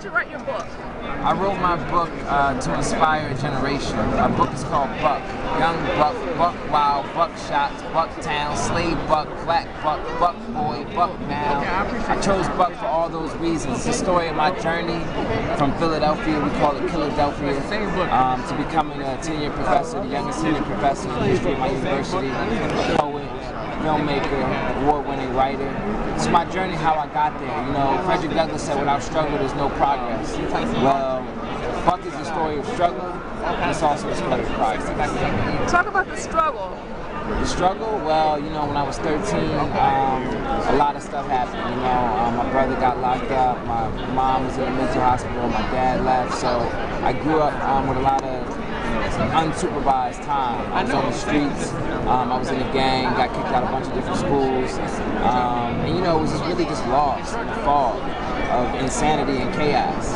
you write your book? I wrote my book to inspire a generation. My book is called Buck. Young Buck, Buck Wild, Buck Shots, Buck Town, Slave Buck, Black Buck, Buck Boy, Buck Now. I chose Buck for all those reasons. It's the story of my journey from Philadelphia, we call it Philadelphia, to becoming a tenure professor, the youngest tenure professor in the history of my university, a poet, filmmaker, award-winning writer. It's my journey, how I got there. You know, Frederick Douglass said, without struggle, there's no progress. Well, Buck is the story of struggle, and it's also the story of progress. Talk about the struggle. The struggle, well, you know, when I was 13, a lot of stuff happened. You know, my brother got locked up, my mom was in a mental hospital, my dad left, so I grew up with a lot of unsupervised time. I was on the streets, I was in a gang, got kicked out of a bunch of different schools, and you know, it was just really just lost in the fog of insanity and chaos.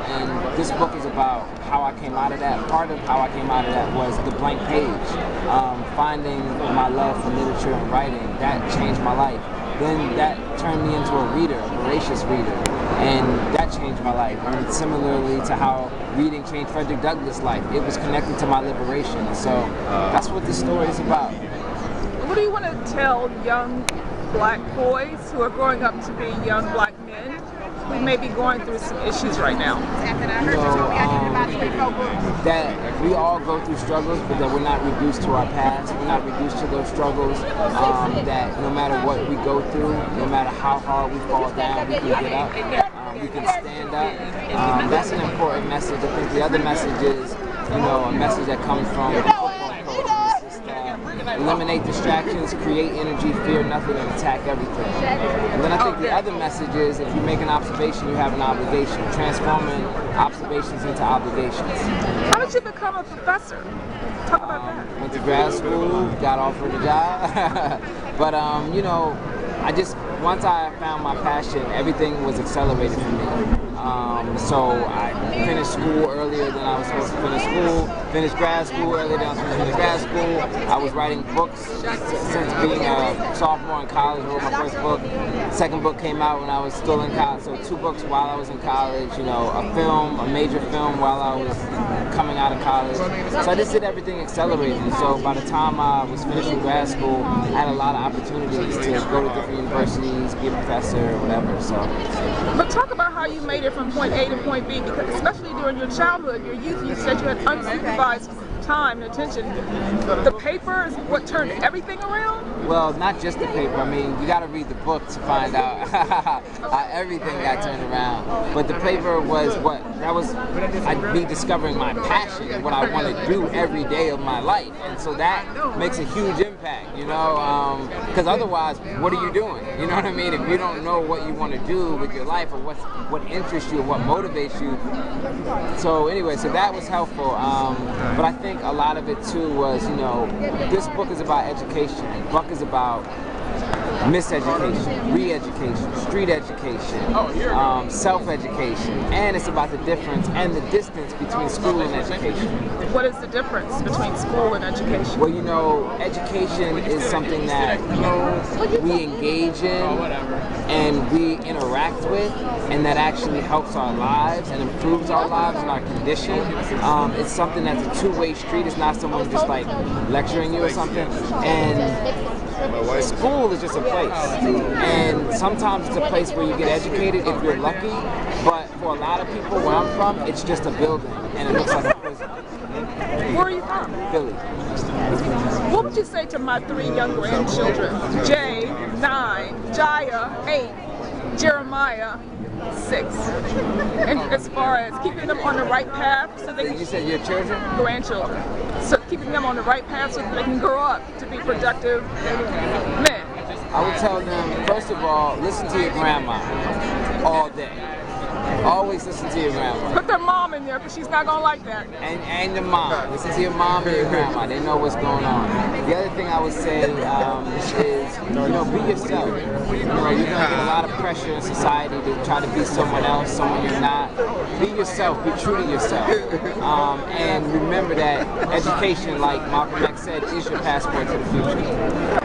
And this book is about how I came out of that. Part of how I came out of that was the blank page. Finding my love for literature and writing, that changed my life. Then that turned me into a reader, a voracious reader, and that changed my life. And similarly to how reading changed Frederick Douglass' life, it was connected to my liberation. So that's what this story is about. What do you want to tell young black boys who are growing up to be young black men who may be going through some issues right now? You know, that we all go through struggles, but that we're not reduced to our past. We're not reduced to those struggles. That no matter what we go through, no matter how hard we fall down, we can get up. We can stand up. That's an important message. I think the other message is, you know, a message that comes from the football coach. It's just, eliminate distractions, create energy, fear nothing, and attack everything. And then I think the other message is, if you make an observation, you have an obligation. Transforming observations into obligations. How did you become a professor? Talk about that. Went to grad school, got offered a job. But, you know, once I found my passion, everything was accelerated for me. So I finished school earlier than I was supposed to finish school, finished grad school earlier than I was supposed to finish grad school. I was writing books since being a sophomore in college. I wrote my first book. Second book came out when I was still in college, so 2 books while I was in college, you know, a major film while I was coming out of college. So I just did everything accelerated. So by the time I was finishing grad school, I had a lot of opportunities to go to different universities, be a professor, or whatever. So. But talk about how you made it from point A to point B, because especially during your childhood, your youth, you said you had unsupervised time and attention. The paper is what turned everything around? Well, not just the paper. I mean, you got to read the book to find out how everything got turned around. But the paper was I'd be discovering my passion and what I want to do every day of my life. And so that makes a huge impact, you know, because otherwise, what are you doing? You know what I mean? If you don't know what you want to do with your life, or what interests you, or what motivates you. So anyway, so that was helpful. But I think a lot of it too was, you know, this book is about education. Buck is about miseducation, re-education, street education, self-education, and it's about the difference and the distance between school and education. What is the difference between school and education? Well, you know, education is something that we engage in and we interact with, and that actually helps our lives and improves our lives and our condition. It's something that's a two-way street. It's not someone just like lecturing you or something. And school is just a place, and sometimes it's a place where you get educated if you're lucky, but for a lot of people where I'm from, it's just a building and it looks like a prison. Where are you from? Philly. What would you say to my 3 young grandchildren? Jay, 9, Jaya, 8, Jeremiah, 6. And as far as keeping them on the right path so they can... You said your children? Grandchildren. So keeping them on the right path so that they can grow up to be productive men. I would tell them, first of all, listen to your grandma all day. Always listen to your grandma. Put their mom in there, because she's not gonna like that. And your mom. Listen to your mom and your grandma. They know what's going on. The other thing I would say is, you know, be yourself. You know, you're gonna get a lot of pressure in society to try to be someone else, someone you're not. Be yourself. Be true to yourself. And remember that education, like Malcolm X said, is your passport to the future.